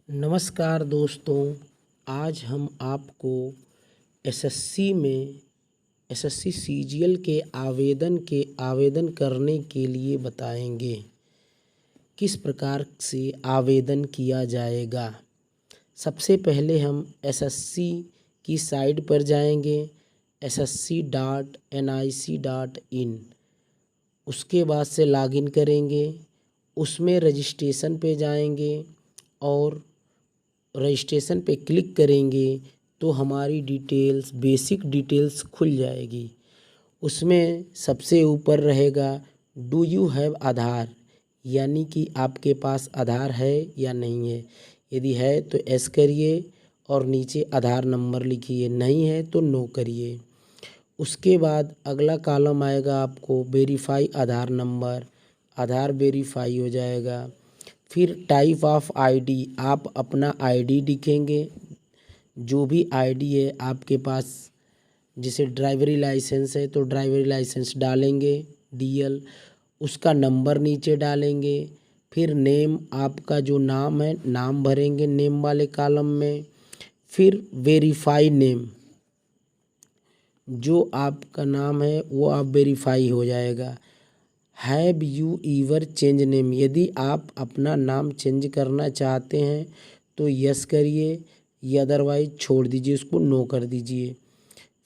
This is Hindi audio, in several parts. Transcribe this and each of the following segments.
नमस्कार दोस्तों। आज हम आपको एसएससी सीजीएल के आवेदन करने के लिए बताएंगे किस प्रकार से आवेदन किया जाएगा। सबसे पहले हम एसएससी की साइट पर जाएंगे ssc.nic.in। उसके बाद से लॉगिन करेंगे, उसमें रजिस्ट्रेशन पे जाएंगे और रजिस्ट्रेशन पे क्लिक करेंगे तो हमारी बेसिक डिटेल्स खुल जाएगी। उसमें सबसे ऊपर रहेगा डू यू हैव आधार, यानी कि आपके पास आधार है या नहीं है। यदि है तो एस करिए और नीचे आधार नंबर लिखिए, नहीं है तो नो करिए। उसके बाद अगला कॉलम आएगा, आपको वेरीफाई आधार नंबर, आधार वेरीफाई हो जाएगा। फिर टाइप ऑफ आईडी, आप अपना आईडी लिखेंगे, जो भी आईडी है आपके पास। जैसे ड्राइवरी लाइसेंस है तो ड्राइवरी लाइसेंस डालेंगे डीएल, उसका नंबर नीचे डालेंगे। फिर नेम, आपका जो नाम है नाम भरेंगे नेम वाले कॉलम में। फिर वेरीफाई नेम, जो आपका नाम है वो आप वेरीफाई हो जाएगा। हैव यू ईवर चेंज नेम, यदि आप अपना नाम चेंज करना चाहते हैं तो यस करिए या अदरवाइज छोड़ दीजिए, उसको नो कर दीजिए।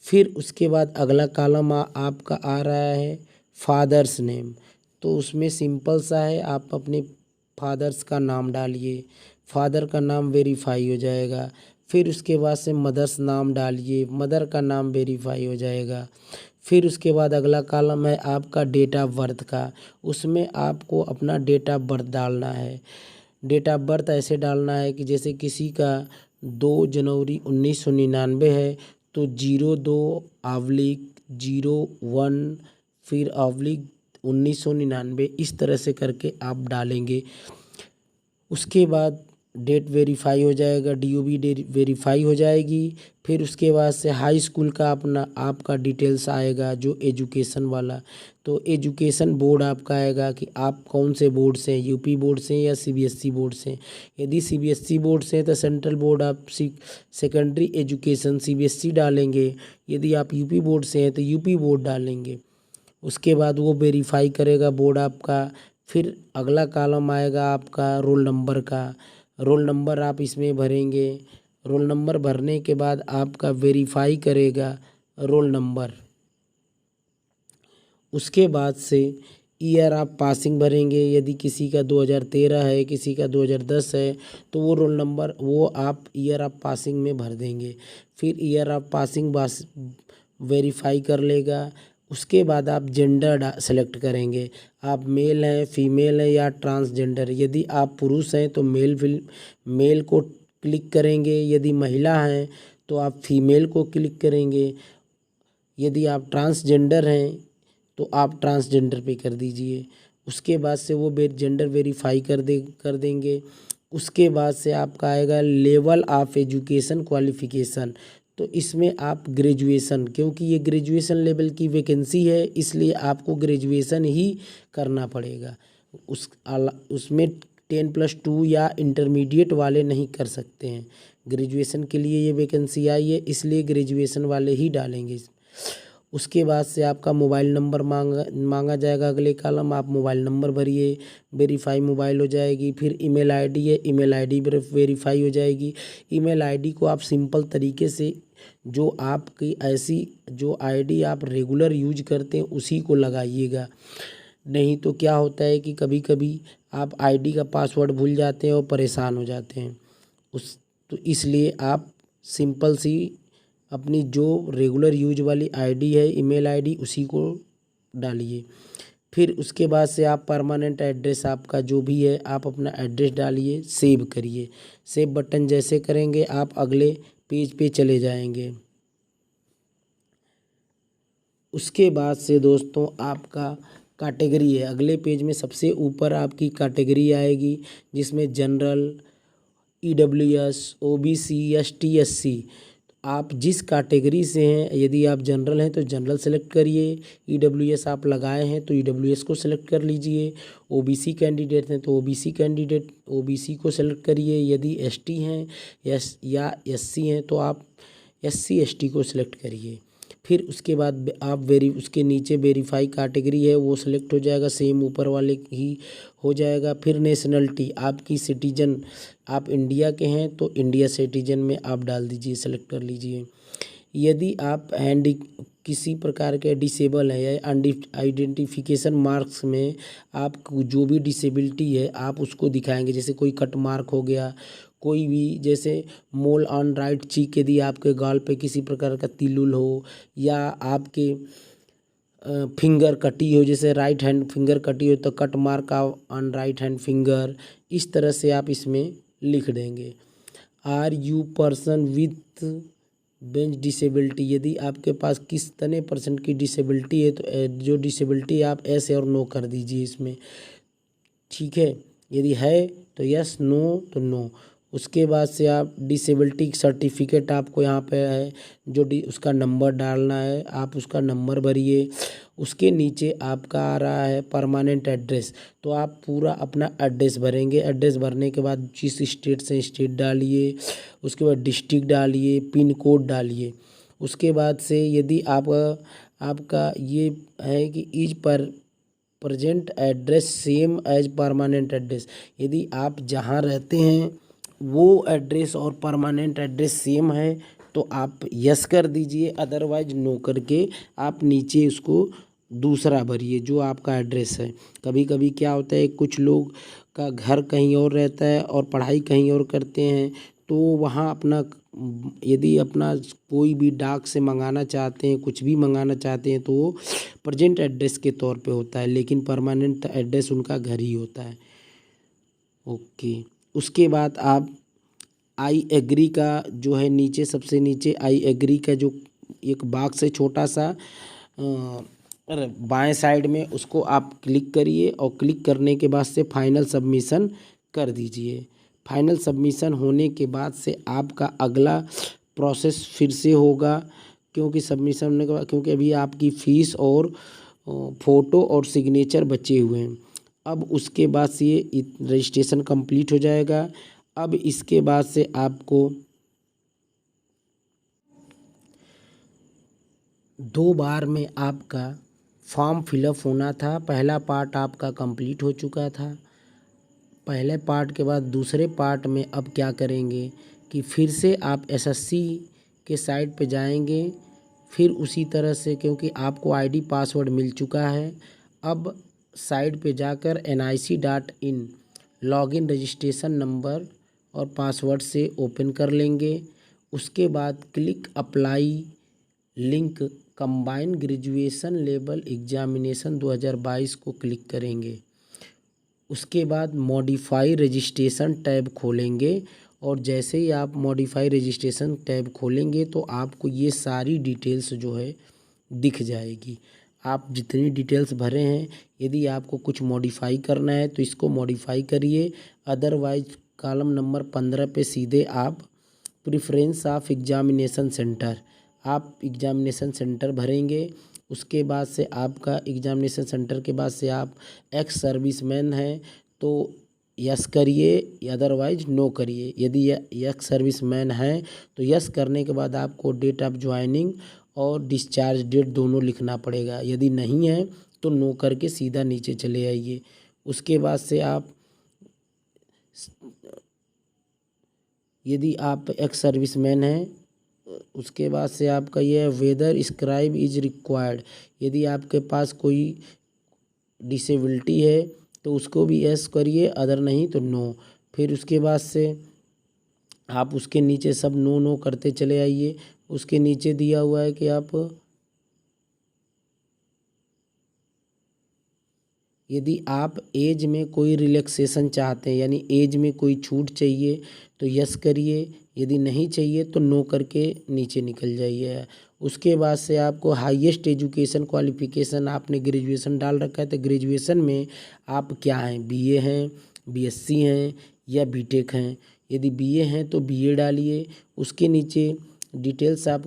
फिर उसके बाद अगला कॉलम आपका आ रहा है फादर्स नेम, तो उसमें सिंपल सा है, आप अपने फादर्स का नाम डालिए, फादर का नाम वेरीफाई हो जाएगा। फिर उसके बाद से मदर्स नाम डालिए, मदर का नाम वेरीफाई हो जाएगा। फिर उसके बाद अगला कॉलम है आपका डेट ऑफ बर्थ का, उसमें आपको अपना डेट ऑफ बर्थ डालना है। डेट ऑफ बर्थ ऐसे डालना है कि जैसे किसी का 2 जनवरी 1999 है तो 02/01 फिर ऑब्लिक 1999, इस तरह से करके आप डालेंगे। उसके बाद डेट वेरीफाई हो जाएगा, डीओबी डेट वेरीफाई हो जाएगी। फिर उसके बाद से हाई स्कूल का अपना आपका डिटेल्स आएगा, जो एजुकेशन वाला। तो एजुकेशन बोर्ड आपका आएगा कि आप कौन से बोर्ड से हैं, यूपी बोर्ड से या सीबीएसई बोर्ड से। यदि सीबीएसई बोर्ड से हैं तो central board of secondary education CBSE डालेंगे। यदि आप यूपी बोर्ड से हैं तो यूपी बोर्ड डालेंगे। उसके बाद वो वेरीफाई करेगा बोर्ड आपका। फिर अगला कॉलम आएगा आपका रोल नंबर का, रोल नंबर आप इसमें भरेंगे। रोल नंबर भरने के बाद आपका वेरीफाई करेगा रोल नंबर। उसके बाद से ईयर आप पासिंग भरेंगे, यदि किसी का 2013 है, किसी का 2010 है तो वो रोल नंबर वो आप ईयर ऑफ पासिंग में भर देंगे। फिर ईयर ऑफ पासिंग वेरीफाई कर लेगा। उसके बाद आप जेंडर सेलेक्ट करेंगे, आप मेल हैं, फीमेल हैं या ट्रांसजेंडर। यदि आप पुरुष हैं तो मेल को क्लिक करेंगे, यदि महिला हैं तो आप फीमेल को क्लिक करेंगे। यदि आप ट्रांसजेंडर हैं तो आप ट्रांसजेंडर पे कर दीजिए। उसके बाद से वो जेंडर वेरीफाई कर देंगे। उसके बाद से आपका आएगा लेवल ऑफ एजुकेशन क्वालिफ़िकेशन, तो इसमें आप ग्रेजुएशन, क्योंकि ये ग्रेजुएशन लेवल की वैकेंसी है इसलिए आपको ग्रेजुएशन ही करना पड़ेगा। उसमें 10+2 या इंटरमीडिएट वाले नहीं कर सकते हैं। ग्रेजुएशन के लिए ये वैकेंसी आई है इसलिए ग्रेजुएशन वाले ही डालेंगे। उसके बाद से आपका मोबाइल नंबर मांगा जाएगा, अगले कॉलम आप मोबाइल नंबर भरिए, वेरीफाई मोबाइल हो जाएगी। फिर ईमेल आईडी है, ईमेल आईडी वेरीफाई हो जाएगी। ईमेल आईडी को आप सिंपल तरीके से जो आपकी ऐसी जो आईडी आप रेगुलर यूज करते हैं उसी को लगाइएगा। नहीं तो क्या होता है कि कभी कभी आप आईडी का पासवर्ड भूल जाते हैं और परेशान हो जाते हैं। तो इसलिए आप सिंपल सी अपनी जो रेगुलर यूज वाली आईडी है ईमेल आईडी उसी को डालिए। फिर उसके बाद से आप परमानेंट एड्रेस आपका जो भी है आप अपना एड्रेस डालिए, सेव करिए। सेव बटन जैसे करेंगे आप अगले पेज पे चले जाएंगे। उसके बाद से दोस्तों आपका कैटेगरी है, अगले पेज में सबसे ऊपर आपकी कैटेगरी आएगी जिसमें general, EWS, OBC, ST, SC. आप जिस कैटेगरी से हैं, यदि आप जनरल हैं तो जनरल सेलेक्ट करिए, ईडब्ल्यूएस आप लगाए हैं तो ईडब्ल्यूएस को सेलेक्ट कर लीजिए, ओबीसी कैंडिडेट हैं तो ओबीसी को सेलेक्ट करिए, यदि एसटी हैं या एससी हैं तो आप एससी एसटी को सिलेक्ट करिए। फिर उसके बाद आप उसके नीचे वेरीफाई कैटेगरी है वो सिलेक्ट हो जाएगा, सेम ऊपर वाले ही हो जाएगा। फिर नेशनलिटी आपकी सिटीजन, आप इंडिया के हैं तो इंडिया सिटीजन में आप डाल दीजिए, सेलेक्ट कर लीजिए। यदि आप किसी प्रकार के डिसेबल है या आइडेंटिफिकेशन मार्क्स में आपको जो भी डिसेबिलिटी है आप उसको दिखाएंगे, जैसे कोई कट मार्क हो गया, कोई भी जैसे मोल ऑन राइट चीक, यदि आपके गाल पे किसी प्रकार का तिलुल हो या आपके फिंगर कटी हो, जैसे राइट हैंड फिंगर कटी हो तो cut mark on right hand finger, इस तरह से आप इसमें लिख देंगे। Are you person with bench disability, यदि आपके पास किस तने परसेंट की डिसेबिलिटी है तो जो डिसेबिलिटी आप ऐसे और नो कर दीजिए इसमें, ठीक है। यदि है तो यस, नो तो नो। उसके बाद से आप डिसेबिलिटी सर्टिफिकेट आपको यहाँ पे है जो उसका नंबर डालना है, आप उसका नंबर भरिए। उसके नीचे आपका आ रहा है परमानेंट एड्रेस, तो आप पूरा अपना एड्रेस भरेंगे। एड्रेस भरने के बाद जिस स्टेट से स्टेट डालिए, उसके बाद डिस्ट्रिक्ट डालिए, पिन कोड डालिए। उसके बाद से यदि आपका ये है कि इज पर present address same as permanent address, यदि आप जहाँ रहते हैं वो एड्रेस और परमानेंट एड्रेस सेम है तो आप यस कर दीजिए, अदरवाइज नो करके आप नीचे उसको दूसरा भरिए जो आपका एड्रेस है। कभी कभी क्या होता है, कुछ लोग का घर कहीं और रहता है और पढ़ाई कहीं और करते हैं, तो वहाँ अपना यदि अपना कोई भी डाक से मंगाना चाहते हैं, कुछ भी मंगाना चाहते हैं तो वो प्रेजेंट एड्रेस के तौर पे होता है, लेकिन परमानेंट एड्रेस उनका घर ही होता है। ओके, उसके बाद आप आई एग्री का जो है नीचे सबसे नीचे आई एग्री का जो एक बॉक्स है छोटा सा बाएं साइड में, उसको आप क्लिक करिए और क्लिक करने के बाद से फाइनल सबमिशन कर दीजिए। फाइनल सबमिशन होने के बाद से आपका अगला प्रोसेस फिर से होगा, क्योंकि सबमिशन होने के बाद, क्योंकि अभी आपकी फ़ीस और फ़ोटो और सिग्नेचर बचे हुए हैं। अब उसके बाद से ये रजिस्ट्रेशन कंप्लीट हो जाएगा। अब इसके बाद से आपको 2 बार में आपका फॉर्म फिलअप होना था। पहला पार्ट आपका कंप्लीट हो चुका था। पहले पार्ट के बाद दूसरे पार्ट में अब क्या करेंगे कि फिर से आप एसएससी के साइट पे जाएंगे, फिर उसी तरह से, क्योंकि आपको आईडी पासवर्ड मिल चुका है, अब साइट पे जाकर nic.in लॉगिन रजिस्ट्रेशन नंबर और पासवर्ड से ओपन कर लेंगे। उसके बाद click apply link combined graduation level examination 2022 को क्लिक करेंगे। उसके बाद मॉडिफाई रजिस्ट्रेशन टैब खोलेंगे और जैसे ही आप मॉडिफाई रजिस्ट्रेशन टैब खोलेंगे तो आपको ये सारी डिटेल्स जो है दिख जाएगी। आप जितनी डिटेल्स भरे हैं, यदि आपको कुछ मॉडिफाई करना है तो इसको मॉडिफाई करिए, अदरवाइज कॉलम नंबर 15 पे सीधे आप प्रेफरेंस ऑफ एग्जामिनेशन सेंटर, आप एग्जामिनेशन सेंटर भरेंगे। उसके बाद से आपका एग्जामिनेशन सेंटर के बाद से आप एक्स सर्विसमैन हैं तो यस करिए, अदरवाइज नो करिए। यदि एक्स सर्विसमैन हैं तो यस करने के बाद आपको डेट ऑफ ज्वाइनिंग और डिस्चार्ज डेट दोनों लिखना पड़ेगा। यदि नहीं है तो नो करके सीधा नीचे चले आइए। उसके बाद से आप, यदि आप एक्स सर्विसमैन हैं, उसके बाद से आपका ये है वेदर स्क्राइब इज रिक्वायर्ड, यदि आपके पास कोई डिसेबिलिटी है तो उसको भी यस करिए, अदर नहीं तो नो। फिर उसके बाद से आप उसके नीचे सब नो नो करते चले आइए। उसके नीचे दिया हुआ है कि आप यदि आप एज में कोई रिलैक्सेशन चाहते हैं, यानी एज में कोई छूट चाहिए तो यस करिए, यदि नहीं चाहिए तो नो करके नीचे निकल जाइए। उसके बाद से आपको हाईएस्ट एजुकेशन क्वालिफिकेशन, आपने ग्रेजुएशन डाल रखा है तो ग्रेजुएशन में आप क्या हैं, बीए हैं, बीएससी हैं या बीटेक हैं। यदि बीए हैं तो बीए डालिए। उसके नीचे details of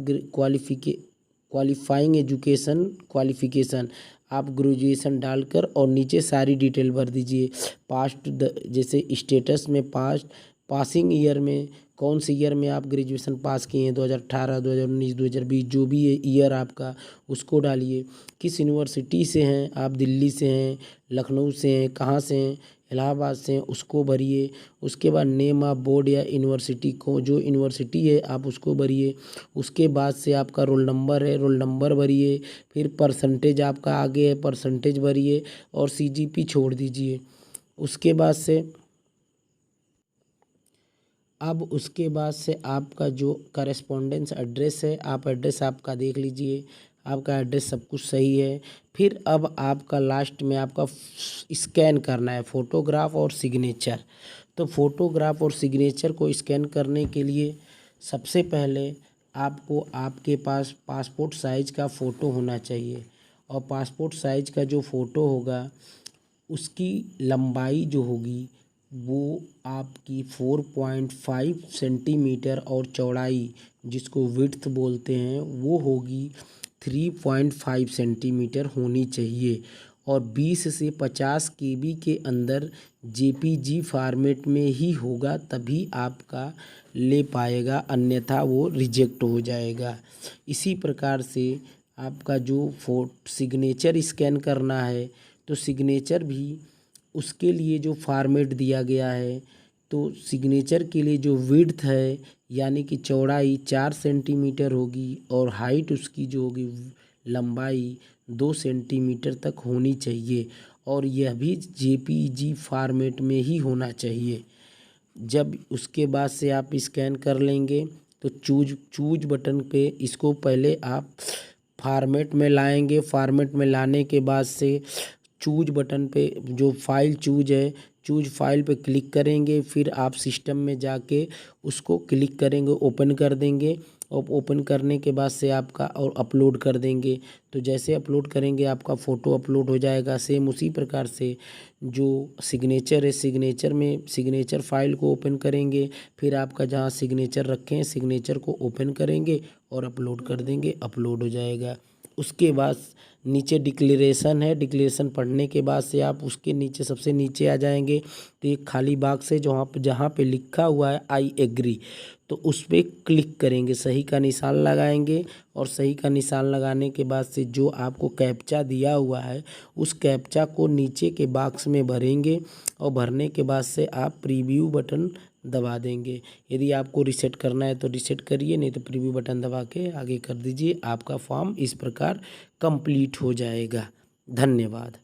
qualifying education qualification, आप ग्रेजुएशन डालकर और नीचे सारी डिटेल भर दीजिए। पास्ट जैसे स्टेटस में पास्ट, पासिंग ईयर में कौन से ईयर में आप ग्रेजुएशन पास किए हैं, 2018, 2019, 2020, जो भी ईयर आपका उसको डालिए। किस यूनिवर्सिटी से हैं आप, दिल्ली से हैं, लखनऊ से हैं, कहाँ से हैं, इलाहाबाद से हैं, उसको भरिए। उसके बाद नेम ऑफ बोर्ड या यूनिवर्सिटी को, जो यूनिवर्सिटी है आप उसको भरिए। उसके बाद से आपका रोल नंबर है, रोल नंबर भरिए। फिर परसेंटेज आपका आगे है, परसेंटेज भरिए और सीजीपी छोड़ दीजिए। उसके बाद से आपका जो करस्पॉन्डेंस एड्रेस है, आप एड्रेस आपका देख लीजिए, आपका एड्रेस सब कुछ सही है। फिर अब आपका लास्ट में आपका स्कैन करना है फ़ोटोग्राफ और सिग्नेचर। तो फ़ोटोग्राफ और सिग्नेचर को स्कैन करने के लिए सबसे पहले आपको आपके पास पासपोर्ट साइज़ का फ़ोटो होना चाहिए। और पासपोर्ट साइज़ का जो फ़ोटो होगा उसकी लंबाई जो होगी वो आपकी 4.5 सेंटीमीटर और चौड़ाई जिसको विड्थ बोलते हैं वो होगी 3.5 सेंटीमीटर होनी चाहिए। और 20 से 50 केबी के अंदर जेपीजी फॉर्मेट में ही होगा, तभी आपका ले पाएगा, अन्यथा वो रिजेक्ट हो जाएगा। इसी प्रकार से आपका जो सिग्नेचर स्कैन करना है तो सिग्नेचर भी उसके लिए जो फॉर्मेट दिया गया है, तो सिग्नेचर के लिए जो विड्थ है यानी कि चौड़ाई 4 सेंटीमीटर होगी और हाइट उसकी जो होगी लंबाई 2 सेंटीमीटर तक होनी चाहिए। और यह भी जेपीजी फॉर्मेट में ही होना चाहिए। जब उसके बाद से आप स्कैन कर लेंगे तो चूज बटन पे इसको पहले आप फॉर्मेट में लाएंगे। फॉर्मेट में लाने के बाद से चूज बटन पे जो फाइल चूज है, चूज फाइल पे क्लिक करेंगे। फिर आप सिस्टम में जाके उसको क्लिक करेंगे, ओपन कर देंगे। और ओपन करने के बाद से आपका और अपलोड कर देंगे। तो जैसे अपलोड करेंगे आपका फ़ोटो अपलोड हो जाएगा। सेम उसी प्रकार से जो सिग्नेचर है, सिग्नेचर में सिग्नेचर फाइल को ओपन करेंगे। फिर आपका जहाँ सिग्नेचर रखे हैं सिग्नेचर को ओपन करेंगे और अपलोड कर देंगे, अपलोड हो जाएगा। उसके बाद नीचे डिक्लेरेशन है, डिक्लेरेशन पढ़ने के बाद से आप उसके नीचे सबसे नीचे आ जाएंगे तो एक खाली बॉक्स है जहाँ पे लिखा हुआ है आई एग्री, तो उस पर क्लिक करेंगे, सही का निशान लगाएंगे। और सही का निशान लगाने के बाद से जो आपको कैप्चा दिया हुआ है उस कैप्चा को नीचे के बॉक्स में भरेंगे। और भरने के बाद से आप प्रीव्यू बटन दबा देंगे। यदि आपको रीसेट करना है तो रीसेट करिए, नहीं तो प्रीव्यू बटन दबा के आगे कर दीजिए। आपका फॉर्म इस प्रकार कंप्लीट हो जाएगा। धन्यवाद।